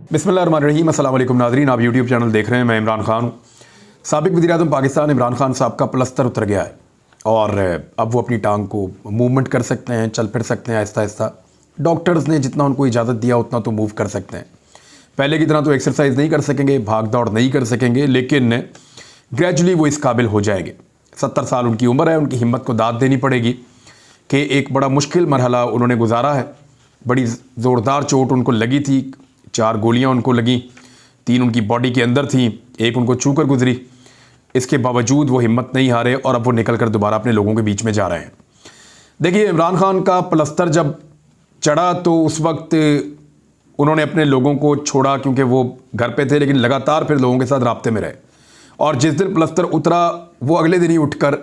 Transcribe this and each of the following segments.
बिस्मिल्लाहिर्रहमानिर्रहीम। अस्सलाम वालेकुम नाज़रीन, आप यूट्यूब चैनल देख रहे हैं। मैं इमरान खान हूँ। साबिक़ वज़ीर-ए-आज़म पाकिस्तान इमरान खान साहब का प्लस्तर उतर गया है और अब वो अपनी टांग को मूवमेंट कर सकते हैं, चल फिर सकते हैं आहिस्ता आहिस्ता। डॉक्टर्स ने जितना उनको इजाज़त दिया उतना तो मूव कर सकते हैं। पहले की तरह तो एक्सरसाइज नहीं कर सकेंगे, भाग दौड़ नहीं कर सकेंगे, लेकिन ग्रेजुअली वो इस काबिल हो जाएंगे। 70 साल उनकी उम्र है, उनकी हिम्मत को दाद देनी पड़ेगी कि एक बड़ा मुश्किल मरहला उन्होंने गुजारा है। बड़ी ज़ोरदार चोट उनको लगी थी, 4 गोलियां उनको लगी, 3 उनकी बॉडी के अंदर थी, 1 उनको छू कर गुजरी। इसके बावजूद वो हिम्मत नहीं हारे और अब वो निकल कर दोबारा अपने लोगों के बीच में जा रहे हैं। देखिए, इमरान खान का प्लस्तर जब चढ़ा तो उस वक्त उन्होंने अपने लोगों को छोड़ा क्योंकि वो घर पे थे, लेकिन लगातार फिर लोगों के साथ राब्ते में रहे। और जिस दिन प्लस्तर उतरा वो अगले दिन ही उठकर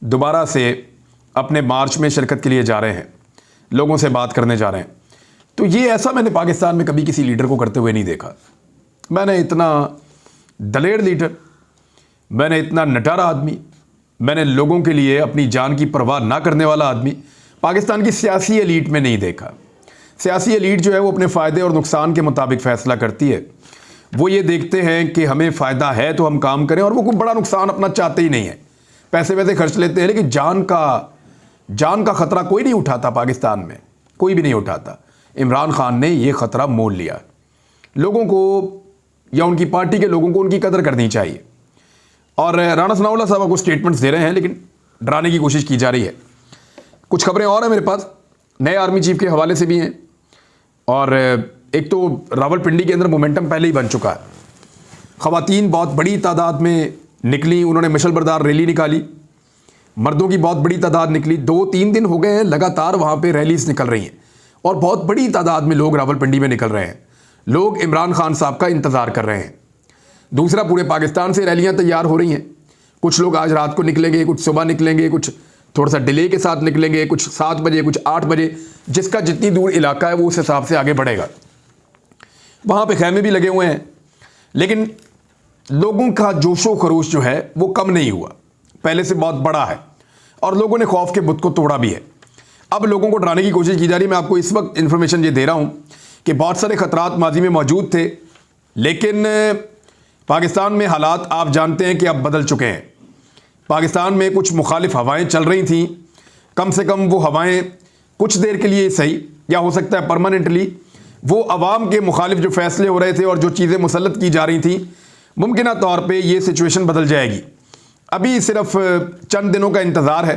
दोबारा से अपने मार्च में शिरकत के लिए जा रहे हैं, लोगों से बात करने जा रहे हैं। तो ये ऐसा मैंने पाकिस्तान में कभी किसी लीडर को करते हुए नहीं देखा। मैंने इतना दलेर लीडर, मैंने इतना नटारा आदमी, मैंने लोगों के लिए अपनी जान की परवाह ना करने वाला आदमी पाकिस्तान की सियासी एलीट में नहीं देखा। सियासी एलीट जो है वो अपने फ़ायदे और नुकसान के मुताबिक फ़ैसला करती है। वो ये देखते हैं कि हमें फ़ायदा है तो हम काम करें, और वो कोई बड़ा नुकसान अपना चाहते ही नहीं है। पैसे वैसे खर्च लेते हैं, लेकिन जान का ख़तरा कोई नहीं उठाता। पाकिस्तान में कोई भी नहीं उठाता। इमरान खान ने ये ख़तरा मोल लिया। लोगों को या उनकी पार्टी के लोगों को उनकी कदर करनी चाहिए। और राणा सनाउल्लाह साहब आपको स्टेटमेंट्स दे रहे हैं, लेकिन डराने की कोशिश की जा रही है। कुछ खबरें और हैं मेरे पास, नए आर्मी चीफ के हवाले से भी हैं। और एक तो रावलपिंडी के अंदर मोमेंटम पहले ही बन चुका है। ख़वातीन बहुत बड़ी तादाद में निकली, उन्होंने मशलबरदार रैली निकाली। मर्दों की बहुत बड़ी तादाद निकली। 2-3 दिन हो गए हैं लगातार वहाँ पर रैलीज निकल रही हैं और बहुत बड़ी तादाद में लोग रावलपिंडी में निकल रहे हैं। लोग इमरान खान साहब का इंतज़ार कर रहे हैं। दूसरा, पूरे पाकिस्तान से रैलियां तैयार हो रही हैं। कुछ लोग आज रात को निकलेंगे, कुछ सुबह निकलेंगे, कुछ थोड़ा सा डिले के साथ निकलेंगे, कुछ 7 बजे, कुछ 8 बजे। जिसका जितनी दूर इलाका है वो उस हिसाब से आगे बढ़ेगा। वहाँ पे खैमे भी लगे हुए हैं, लेकिन लोगों का जोशो खरोश जो है वो कम नहीं हुआ, पहले से बहुत बड़ा है। और लोगों ने खौफ के बुत को तोड़ा भी है। अब लोगों को डराने की कोशिश की जा रही है। मैं आपको इस वक्त इन्फॉर्मेशन ये दे रहा हूं कि बहुत सारे खतरात माजी में मौजूद थे, लेकिन पाकिस्तान में हालात आप जानते हैं कि अब बदल चुके हैं। पाकिस्तान में कुछ मुखालिफ हवाएं चल रही थीं। कम से कम वो हवाएं कुछ देर के लिए सही, या हो सकता है परमानेंटली, वो अवाम के मुखालिफ जो फैसले हो रहे थे और जो चीज़ें मुसल्लत की जा रही थी, मुमकिन तौर पर यह सिचुएशन बदल जाएगी। अभी सिर्फ चंद दिनों का इंतज़ार है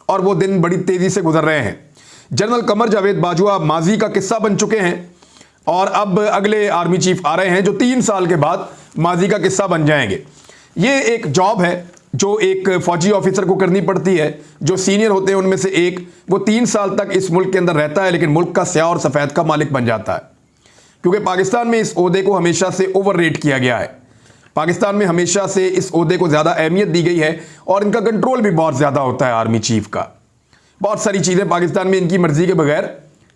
और वो दिन बड़ी तेज़ी से गुजर रहे हैं। जनरल कमर जावेद बाजवा माजी का किस्सा बन चुके हैं और अब अगले आर्मी चीफ आ रहे हैं जो 3 साल के बाद माजी का किस्सा बन जाएंगे। ये एक जॉब है जो एक फौजी ऑफिसर को करनी पड़ती है। जो सीनियर होते हैं उनमें से एक, वो 3 साल तक इस मुल्क के अंदर रहता है, लेकिन मुल्क का स्याह और सफ़ेद का मालिक बन जाता है। क्योंकि पाकिस्तान में इस ओहदे को हमेशा से ओवर रेट किया गया है। पाकिस्तान में हमेशा से इस ओहदे को ज़्यादा अहमियत दी गई है और इनका कंट्रोल भी बहुत ज़्यादा होता है आर्मी चीफ का। बहुत सारी चीज़ें पाकिस्तान में इनकी मर्जी के बगैर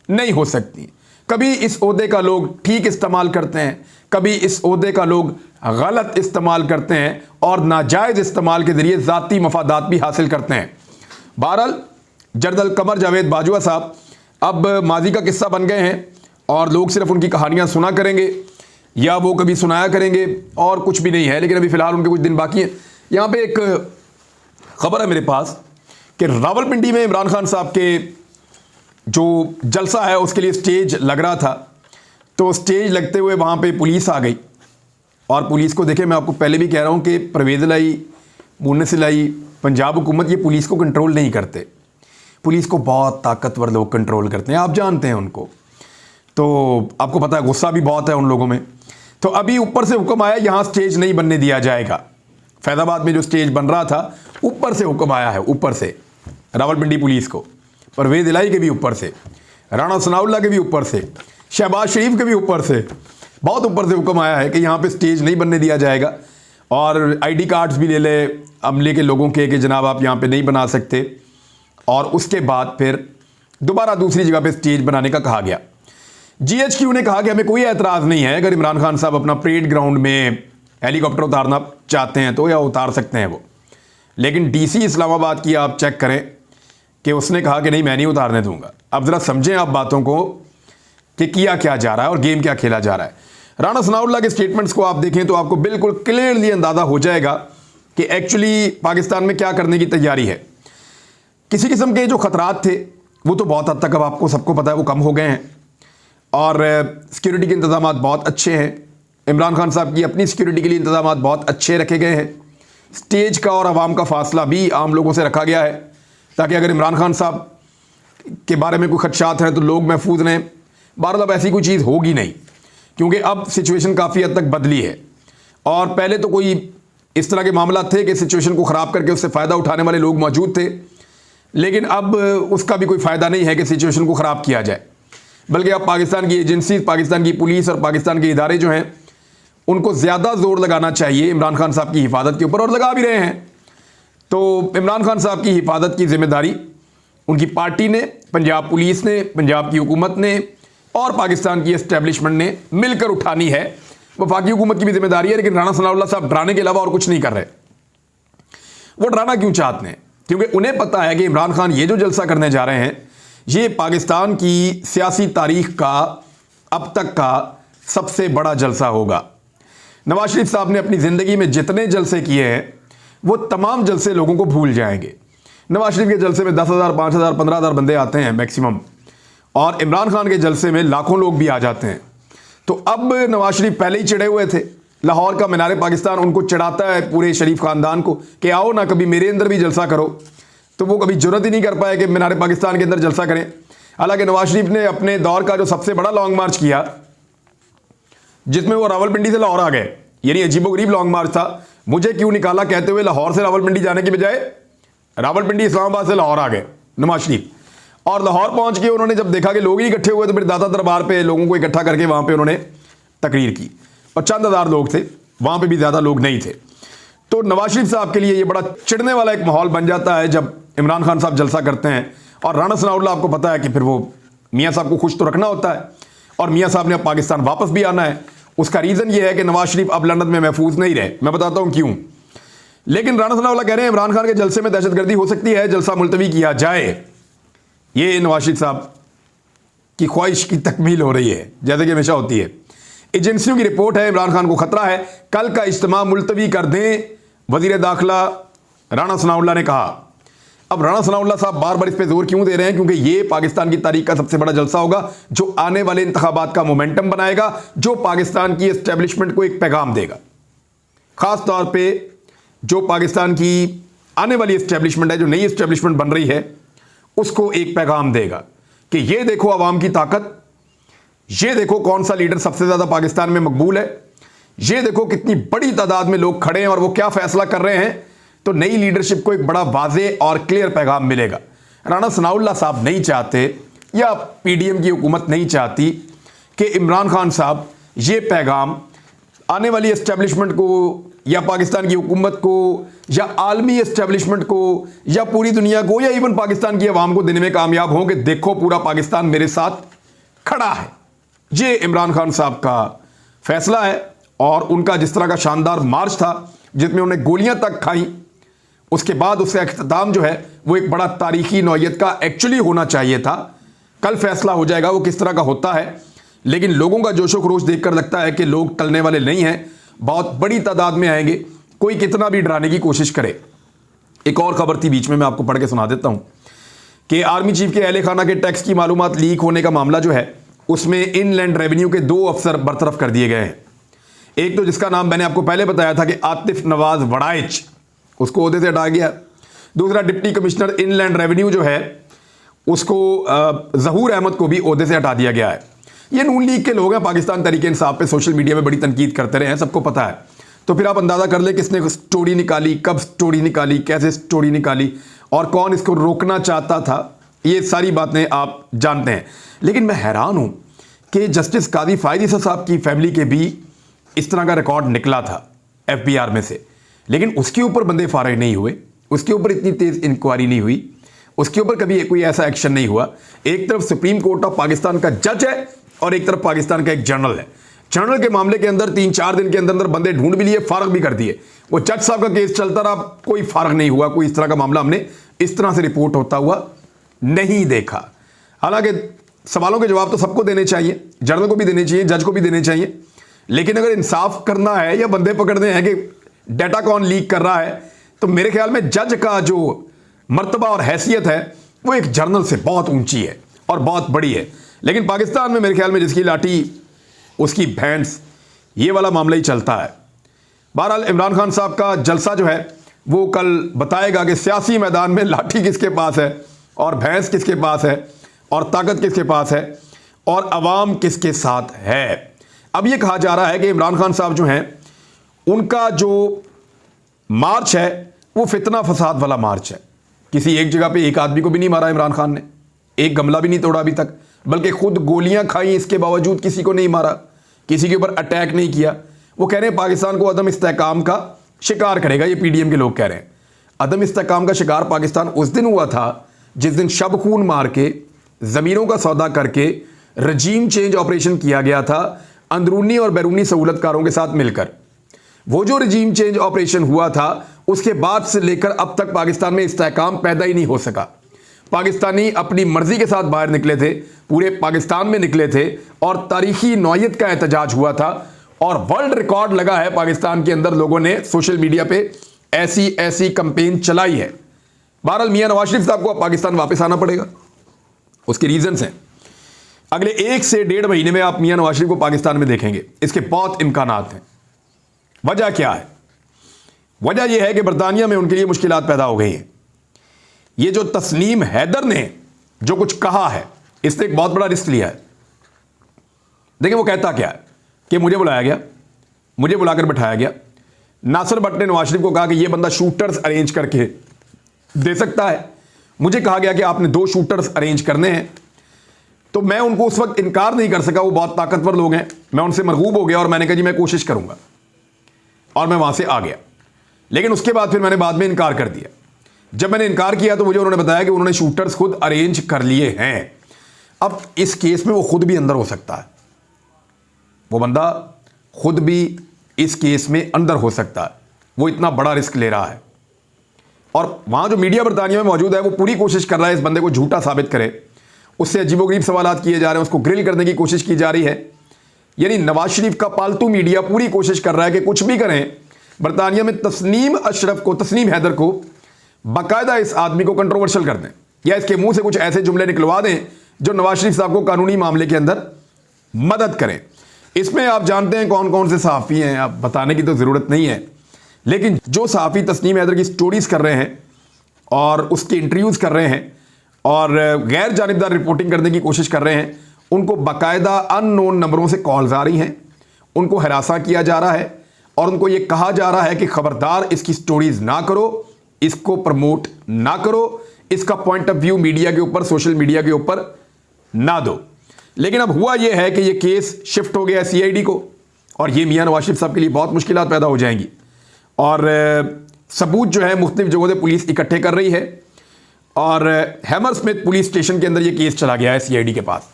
नहीं हो सकती। कभी इस ओहदे का लोग ठीक इस्तेमाल करते हैं, कभी इस ओहदे का लोग गलत इस्तेमाल करते हैं और नाजायज़ इस्तेमाल के ज़रिए ज़ाती मफादात भी हासिल करते हैं। बहरहाल जनरल कमर जावेद बाजवा साहब अब माजी का किस्सा बन गए हैं और लोग सिर्फ उनकी कहानियाँ सुना करेंगे या वो कभी सुनाया करेंगे, और कुछ भी नहीं है। लेकिन अभी फ़िलहाल उनके कुछ दिन बाकी हैं। यहाँ पे एक ख़बर है मेरे पास कि रावलपिंडी में इमरान खान साहब के जो जलसा है उसके लिए स्टेज लग रहा था। तो स्टेज लगते हुए वहाँ पे पुलिस आ गई और पुलिस को देखे, मैं आपको पहले भी कह रहा हूँ कि परवेज़ लाई, मुन्नसिर लाई, पंजाब हुकूमत ये पुलिस को कंट्रोल नहीं करते। पुलिस को बहुत ताकतवर लोग कंट्रोल करते हैं, आप जानते हैं उनको। तो आपको पता है गुस्सा भी बहुत है उन लोगों में। तो अभी ऊपर से हुक्म आया, यहाँ स्टेज नहीं बनने दिया जाएगा। फैज़ाबाद में जो स्टेज बन रहा था, ऊपर से हुक्म आया है, ऊपर से रावलपिंडी पुलिस को, परवेज़ इलाही के भी ऊपर से, राणा सनाउल्लाह के भी ऊपर से, शहबाज शरीफ के भी ऊपर से, बहुत ऊपर से हुक्म आया है कि यहाँ पे स्टेज नहीं बनने दिया जाएगा। और आईडी कार्ड्स भी ले ले अमले के लोगों के कि जनाब आप यहाँ पे नहीं बना सकते। और उसके बाद फिर दोबारा दूसरी जगह पे स्टेज बनाने का कहा गया। GHQ ने कहा कि हमें कोई एतराज़ नहीं है, अगर इमरान खान साहब अपना परेड ग्राउंड में हेलीकॉप्टर उतारना चाहते हैं तो या उतार सकते हैं वो। लेकिन DC इस्लामाबाद की आप चेक करें कि उसने कहा कि नहीं, मैं नहीं उतारने दूंगा। अब ज़रा समझें आप बातों को कि किया क्या जा रहा है और गेम क्या खेला जा रहा है। राणा सनाउल्लाह के स्टेटमेंट्स को आप देखें तो आपको बिल्कुल क्लियरली अंदाज़ा हो जाएगा कि एक्चुअली पाकिस्तान में क्या करने की तैयारी है। किसी किस्म के जो खतरात थे वो तो बहुत हद तक अब आपको सबको पता है वो कम हो गए हैं और सिक्योरिटी के इंतजाम बहुत अच्छे हैं। इमरान खान साहब की अपनी सिक्योरिटी के लिए इंतजाम बहुत अच्छे रखे गए हैं। स्टेज का और आवाम का फासला भी आम लोगों से रखा गया है ताकि अगर इमरान खान साहब के बारे में कोई खदशात हैं तो लोग महफूज रहें। बहरहाल अब ऐसी कोई चीज़ होगी नहीं क्योंकि अब सिचुएशन काफ़ी हद तक बदली है और पहले तो कोई इस तरह के मामला थे कि सिचुएशन को ख़राब करके उससे फ़ायदा उठाने वाले लोग मौजूद थे, लेकिन अब उसका भी कोई फ़ायदा नहीं है कि सिचुएशन को ख़राब किया जाए, बल्कि अब पाकिस्तान की एजेंसी, पाकिस्तान की पुलिस और पाकिस्तान के इदारे जो हैं उनको ज़्यादा जोर लगाना चाहिए इमरान खान साहब की हिफाजत के ऊपर, और लगा भी रहे हैं। तो इमरान खान साहब की हिफाजत की जिम्मेदारी उनकी पार्टी ने, पंजाब पुलिस ने, पंजाब की हुकूमत ने और पाकिस्तान की एस्टेब्लिशमेंट ने मिलकर उठानी है। वफाकी हुकूमत की भी जिम्मेदारी है, लेकिन राणा सनाउल्लाह साहब डराने के अलावा और कुछ नहीं कर रहे। वो डराना क्यों चाहते हैं? क्योंकि उन्हें पता है कि इमरान खान ये जो जलसा करने जा रहे हैं ये पाकिस्तान की सियासी तारीख का अब तक का सबसे बड़ा जलसा होगा। नवाज शरीफ साहब ने अपनी ज़िंदगी में जितने जलसे किए हैं वो तमाम जलसे लोगों को भूल जाएंगे। नवाज शरीफ के जलसे में 10,000, 5,000, 15,000 बंदे आते हैं मैक्सिमम, और इमरान खान के जलसे में लाखों लोग भी आ जाते हैं। तो अब नवाज शरीफ पहले ही चिढ़े हुए थे। लाहौर का मीनार पाकिस्तान उनको चिढ़ाता है पूरे शरीफ ख़ानदान को कि आओ ना कभी मेरे अंदर भी जलसा करो, तो वो कभी जरूरत ही नहीं कर पाए कि मीनार पाकिस्तान के अंदर जलसा करें। हालांकि नवाज शरीफ ने अपने दौर का जो सबसे बड़ा लॉन्ग मार्च किया जिसमें वो रावलपिंडी से लाहौर आ गए, यानी अजीबोगरीब लॉन्ग मार्च था। मुझे क्यों निकाला कहते हुए लाहौर से रावलपिंडी जाने की बजाय रावलपिंडी इस्लामाबाद से लाहौर आ गए नवाज शरीफ, और लाहौर पहुंच के उन्होंने जब देखा कि लोग ही इकट्ठे हुए तो फिर दाता दरबार पे लोगों को इकट्ठा करके वहां पे उन्होंने तकरीर की, और चंद हज़ार लोग थे वहां पे भी ज़्यादा लोग नहीं थे। तो नवाज शरीफ साहब के लिए ये बड़ा चिढ़ने वाला एक माहौल बन जाता है जब इमरान खान साहब जलसा करते हैं। और राणा सनाउल्लाह आपको पता है कि फिर वो मियाँ साहब को खुश तो रखना होता है, और मियाँ साहब ने अब पाकिस्तान वापस भी आना है। उसका रीज़न ये है कि नवाज शरीफ अब लंदन में महफूज नहीं रहे। मैं बताता हूँ क्यों। लेकिन राणा सनाउल्लाह कह रहे हैं इमरान खान के जलसे में दहशतगर्दी हो सकती है, जलसा मुलतवी किया जाए। ये नवाज शरीफ साहब की ख्वाहिश की तकमील हो रही है जैसे कि हमेशा होती है। एजेंसियों की रिपोर्ट है इमरान खान को खतरा है, कल का इज्तिमा मुलतवी कर दें, वजीर दाखिला राणा सनाउल्लाह ने कहा। अब राणा सनाउल्लाह साहब बार बार इस पर जोर क्यों दे रहे हैं? क्योंकि ये पाकिस्तान की तारीख का सबसे बड़ा जलसा होगा जो आने वाले इंतखाबात का मोमेंटम बनाएगा, जो पाकिस्तान की एस्टेब्लिशमेंट को एक पैगाम देगा। खास तौर पर जो पाकिस्तान की आने वाली एस्टेब्लिशमेंट है, जो नई एस्टेब्लिशमेंट बन रही है, उसको एक पैगाम देगा कि ये देखो अवाम की ताकत, ये देखो कौन सा लीडर सबसे ज़्यादा पाकिस्तान में मकबूल है, ये देखो कितनी बड़ी तादाद में लोग खड़े हैं और वो क्या फैसला कर रहे हैं। तो नई लीडरशिप को एक बड़ा वाज़े और क्लियर पैगाम मिलेगा। राणा सनाउल्लाह साहब नहीं चाहते या पीडीएम की हुकूमत नहीं चाहती कि इमरान खान साहब ये पैगाम आने वाली एस्टेब्लिशमेंट को या पाकिस्तान की हुकूमत को या आलमी एस्टेब्लिशमेंट को या पूरी दुनिया को या इवन पाकिस्तान की आवाम को देने में कामयाब हों कि देखो पूरा पाकिस्तान मेरे साथ खड़ा है। ये इमरान खान साहब का फैसला है, और उनका जिस तरह का शानदार मार्च था जिसमें उन्हें गोलियां तक खाई, उसके बाद उसका अख्ताम जो है वो एक बड़ा तारीखी नौयत का एक्चुअली होना चाहिए था। कल फैसला हो जाएगा वो किस तरह का होता है, लेकिन लोगों का जोशो खरोश देखकर लगता है कि लोग टलने वाले नहीं हैं, बहुत बड़ी तादाद में आएंगे, कोई कितना भी डराने की कोशिश करे। एक और खबर थी बीच में, मैं आपको पढ़ के सुना देता हूँ कि आर्मी चीफ के अहले खाना के टैक्स की मालूमात लीक होने का मामला जो है उसमें इनलैंड रेवेन्यू के 2 अफसर बरतरफ कर दिए गए हैं। एक तो जिसका नाम मैंने आपको पहले बताया था कि आतिफ नवाज वड़ाइच, उसको ओहदे से हटा गया। दूसरा डिप्टी कमिश्नर इनलैंड रेवेन्यू जो है उसको ज़हूर अहमद को भी ओहदे से हटा दिया गया है। ये नून लीग के लोग हैं, पाकिस्तान तरीके इंसाफ पे सोशल मीडिया में बड़ी तनकीद करते रहे हैं, सबको पता है। तो फिर आप अंदाज़ा कर ले किसने स्टोरी निकाली, कब स्टोरी निकाली, कैसे स्टोरी निकाली और कौन इसको रोकना चाहता था, ये सारी बातें आप जानते हैं। लेकिन मैं हैरान हूँ कि जस्टिस काजी फ़ायद ईसा साहब की फैमिली के भी इस तरह का रिकॉर्ड निकला था FBI में से, लेकिन उसके ऊपर बंदे फारिग नहीं हुए, उसके ऊपर इतनी तेज़ इंक्वायरी नहीं हुई, उसके ऊपर कभी कोई ऐसा एक्शन नहीं हुआ। एक तरफ सुप्रीम कोर्ट ऑफ पाकिस्तान का जज है और एक तरफ पाकिस्तान का एक जनरल है। जनरल के मामले के अंदर 3-4 दिन के अंदर अंदर बंदे ढूंढ भी लिए, फारग भी कर दिए। वो जज साहब का केस चलता रहा, कोई फारग नहीं हुआ, कोई इस तरह का मामला हमने इस तरह से रिपोर्ट होता हुआ नहीं देखा। हालांकि सवालों के जवाब तो सबको देने चाहिए, जनरल को भी देने चाहिए, जज को भी देने चाहिए, लेकिन अगर इंसाफ करना है या बंदे पकड़ने हैं कि डाटा कौन लीक कर रहा है, तो मेरे ख्याल में जज का जो मर्तबा और हैसियत है वो एक जर्नल से बहुत ऊंची है और बहुत बड़ी है। लेकिन पाकिस्तान में मेरे ख्याल में जिसकी लाठी उसकी भैंस, ये वाला मामला ही चलता है। बहरहाल इमरान खान साहब का जलसा जो है वो कल बताएगा कि सियासी मैदान में लाठी किसके पास है और भैंस किसके पास है और ताकत किसके पास है और अवाम किसके साथ है। अब ये कहा जा रहा है कि इमरान खान साहब जो हैं उनका जो मार्च है वो फितना फसाद वाला मार्च है। किसी एक जगह पे एक आदमी को भी नहीं मारा इमरान खान ने, एक गमला भी नहीं तोड़ा अभी तक, बल्कि खुद गोलियां खाई, इसके बावजूद किसी को नहीं मारा, किसी के ऊपर अटैक नहीं किया। वो कह रहे हैं पाकिस्तान को अदम इस्तेहकाम का शिकार करेगा, ये पीडीएम के लोग कह रहे हैं। अदम इस्तेहकाम का शिकार पाकिस्तान उस दिन हुआ था जिस दिन शब खून मार के ज़मीरों का सौदा करके रजीम चेंज ऑपरेशन किया गया था अंदरूनी और बैरूनी सहूलतकारों के साथ मिलकर। वो जो रजीम चेंज ऑपरेशन हुआ था उसके बाद से लेकर अब तक पाकिस्तान में इस्तेहकाम पैदा ही नहीं हो सका। पाकिस्तानी अपनी मर्जी के साथ बाहर निकले थे, पूरे पाकिस्तान में निकले थे और तारीखी नौयत का एहतजाज हुआ था और वर्ल्ड रिकॉर्ड लगा है पाकिस्तान के अंदर। लोगों ने सोशल मीडिया पे ऐसी ऐसी कंपेन चलाई है। बहरहाल मियां नवाज शरीफ साहब को अब पाकिस्तान वापस आना पड़ेगा। उसके रीजंस हैं, अगले 1 से 1.5 महीने में आप मियां नवाज शरीफ को पाकिस्तान में देखेंगे। इसके बहुत इम्कानात हैं। वजह क्या है? वजह यह है कि बरतानिया में उनके लिए मुश्किलात पैदा हो गई हैं। ये जो तस्नीम हैदर ने जो कुछ कहा है, इसने एक बहुत बड़ा रिस्क लिया है। देखिए वो कहता क्या है कि मुझे बुलाया गया, मुझे बुलाकर बैठाया गया। नासिर भट्ट ने नवाज शरीफ को कहा कि यह बंदा शूटर्स अरेंज करके दे सकता है। मुझे कहा गया कि आपने 2 शूटर्स अरेंज करने हैं। तो मैं उनको उस वक्त इनकार नहीं कर सका, वो बहुत ताकतवर लोग हैं। मैं उनसे मरगूब हो गया और मैंने कहा जी मैं कोशिश करूंगा, और मैं वहां से आ गया। लेकिन उसके बाद फिर मैंने बाद में इनकार कर दिया। जब मैंने इनकार किया तो मुझे उन्होंने बताया कि उन्होंने शूटर्स खुद अरेंज कर लिए हैं। अब इस केस में वो खुद भी अंदर हो सकता है, वो बंदा खुद भी इस केस में अंदर हो सकता है। वो इतना बड़ा रिस्क ले रहा है और वहां जो मीडिया बरतानिया में मौजूद है वो पूरी कोशिश कर रहा है इस बंदे को झूठा साबित करे। उससे अजीबोगरीब सवालात किए जा रहे हैं, उसको ग्रिल करने की कोशिश की जा रही है। यानी नवाज शरीफ का पालतू मीडिया पूरी कोशिश कर रहा है कि कुछ भी करें, बरतानिया में तस्नीम हैदर को बाकायदा इस आदमी को कंट्रोवर्शियल कर दें या इसके मुंह से कुछ ऐसे जुमले निकलवा दें जो नवाज शरीफ साहब को कानूनी मामले के अंदर मदद करें। इसमें आप जानते हैं कौन कौन से सहाफ़ी हैं, आप बताने की तो ज़रूरत नहीं है। लेकिन जो सहाफ़ी तस्नीम हैदर की स्टोरीज़ कर रहे हैं और उसके इंटरव्यूज़ कर रहे हैं और गैर जानिबदार रिपोर्टिंग करने की कोशिश कर रहे हैं, उनको बाकायदा अननोन नंबरों से कॉल्स आ रही हैं, उनको हरासा किया जा रहा है और उनको ये कहा जा रहा है कि खबरदार इसकी स्टोरीज़ ना करो, इसको प्रमोट ना करो, इसका पॉइंट ऑफ व्यू मीडिया के ऊपर, सोशल मीडिया के ऊपर ना दो। लेकिन अब हुआ यह है कि यह केस शिफ्ट हो गया सीआईडी को और ये मियां नवाज शरीफ साहब के लिए बहुत मुश्किलात पैदा हो जाएंगी। और सबूत जो है मुख्तलिफ जगहों से पुलिस इकट्ठे कर रही है और हैमरस्मिथ पुलिस स्टेशन के अंदर यह केस चला गया है सीआईडी के पास।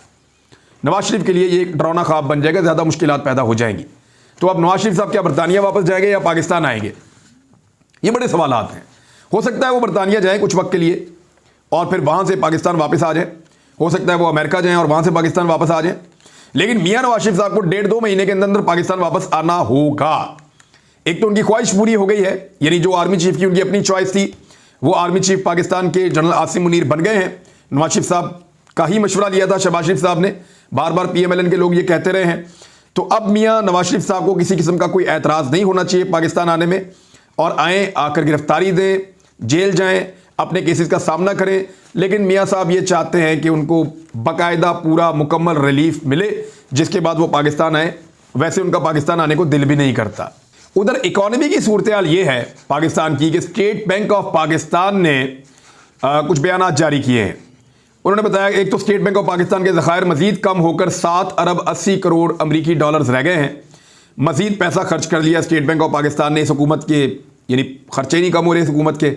नवाज शरीफ के लिए ये एक डरावना ख्वाब बन जाएगा, ज़्यादा मुश्किलात पैदा हो जाएंगी। तो अब नवाज शरीफ साहब क्या बरतानिया वापस जाएंगे या पाकिस्तान आएंगे? ये बड़े सवालात हैं। हो सकता है वो बरतानिया जाएं कुछ वक्त के लिए और फिर वहां से पाकिस्तान वापस आ जाए। हो सकता है वो अमेरिका जाएं और वहां से पाकिस्तान वापस आ जाएं। लेकिन मियां नवाज शरीफ साहब को 1.5-2 महीने के अंदर पाकिस्तान वापस आना होगा। एक तो उनकी ख्वाहिश पूरी हो गई है, यानी जो आर्मी चीफ की उनकी अपनी चॉइस थी, वो आर्मी चीफ पाकिस्तान के जनरल आसिम मुनीर बन गए हैं। नवाज शरीफ साहब का ही मशवरा लिया था शहबाज शरीफ साहब ने, बार बार PMLN के लोग ये कहते रहे हैं। तो अब मियां नवाज शरीफ साहब को किसी किस्म का कोई एतराज़ नहीं होना चाहिए पाकिस्तान आने में, और आएँ, आकर गिरफ्तारी दें, जेल जाएं, अपने केसेस का सामना करें। लेकिन मियां साहब ये चाहते हैं कि उनको बाकायदा पूरा मुकम्मल रिलीफ मिले जिसके बाद वो पाकिस्तान आए। वैसे उनका पाकिस्तान आने को दिल भी नहीं करता। उधर इकोनॉमी की सूरत हाल ये है पाकिस्तान की कि स्टेट बैंक ऑफ पाकिस्तान ने कुछ बयान जारी किए हैं। उन्होंने बताया एक तो स्टेट बैंक ऑफ पाकिस्तान के ज़खायर मजीद कम होकर 7 अरब 80 करोड़ अमरीकी डॉलर्स रह गए हैं। मजीद पैसा खर्च कर लिया स्टेट बैंक ऑफ पाकिस्तान ने इस हुकूमत के, यानी खर्चे नहीं कम हो रहे, इस हुकूमत के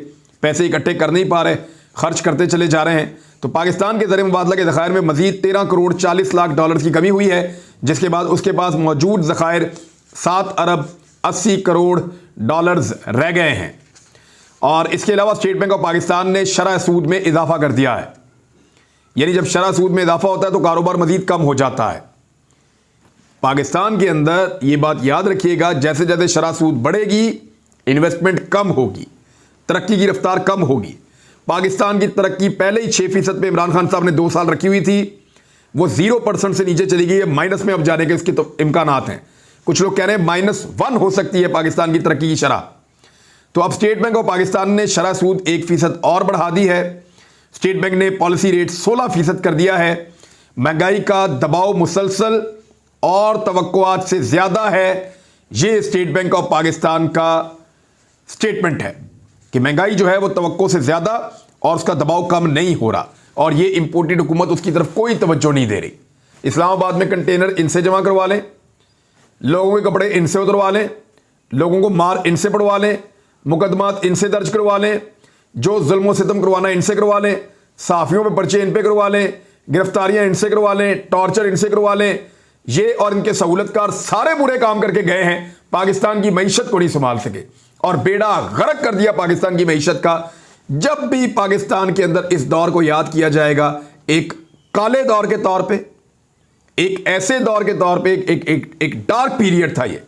पैसे इकट्ठे कर नहीं पा रहे, खर्च करते चले जा रहे हैं। तो पाकिस्तान के ज़र मुबादला के ज़खायर में मजीद 13 करोड़ 40 लाख डॉलर की कमी हुई है, जिसके बाद उसके पास मौजूद ज़खायर 7 अरब 80 करोड़ डॉलर्स रह गए हैं। और इसके अलावा स्टेट बैंक ऑफ पाकिस्तान ने शरह सूद में इजाफा कर दिया है। यानी जब शरह सूद में इजाफा होता है तो कारोबार मजीद कम हो जाता है। पाकिस्तान के अंदर ये बात याद रखिएगा, जैसे जैसे शरह सूद बढ़ेगी इन्वेस्टमेंट कम होगी, तरक्की की रफ्तार कम होगी। पाकिस्तान की तरक्की पहले ही 6% पे इमरान खान साहब ने 2 साल रखी हुई थी, वो 0% से नीचे चली गई है, माइनस में अब जाने के उसके तो इम्कानात हैं। कुछ लोग कह रहे हैं -1 हो सकती है पाकिस्तान की तरक्की की शरह। तो अब स्टेट बैंक ऑफ पाकिस्तान ने शरह सूद 1% और बढ़ा दी है। स्टेट बैंक ने पॉलिसी रेट 16% कर दिया है। महंगाई का दबाव मुसलसल और तवक्कुआत से ज्यादा है। यह स्टेट बैंक ऑफ पाकिस्तान का स्टेटमेंट है कि महंगाई जो है वो तवक्को से ज्यादा और उसका दबाव कम नहीं हो रहा, और ये इंपोर्टेड हुकूमत उसकी तरफ कोई तवज्जो नहीं दे रही। इस्लामाबाद में कंटेनर इनसे जमा करवा लें, लोगों के कपड़े इनसे उतरवा लें, लोगों को मार इनसे पड़वा लें, मुकदमात इनसे दर्ज करवा लें, जो जुल्म सितम करवाना इनसे करवा लें, साफियों पे पर्चे इन पे करवा लें, गिरफ्तारियां इनसे करवा लें, टॉर्चर इनसे करवा लें। ये और इनके सहूलतकार सारे बुरे काम करके गए हैं, पाकिस्तान की मईशत को नहीं संभाल सके और बेड़ा गर्क कर दिया पाकिस्तान की मईशत का। जब भी पाकिस्तान के अंदर इस दौर को याद किया जाएगा, एक काले दौर के तौर पे, एक ऐसे दौर के तौर पे, एक डार्क पीरियड था, ये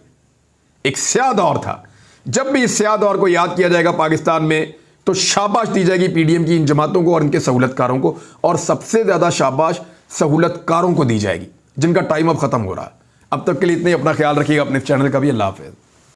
एक स्याह दौर था। जब भी इस स्याह दौर को याद किया जाएगा पाकिस्तान में, तो शाबाश दी जाएगी पीडीएम की इन जमातों को और इनके सहूलतकारों को, और सबसे ज्यादा शाबाश सहूलतकारों को दी जाएगी जिनका टाइम अब खत्म हो रहा है। अब तक के लिए इतने, अपना ख्याल रखिएगा, अपने चैनल का भी। अल्लाह हाफिज़।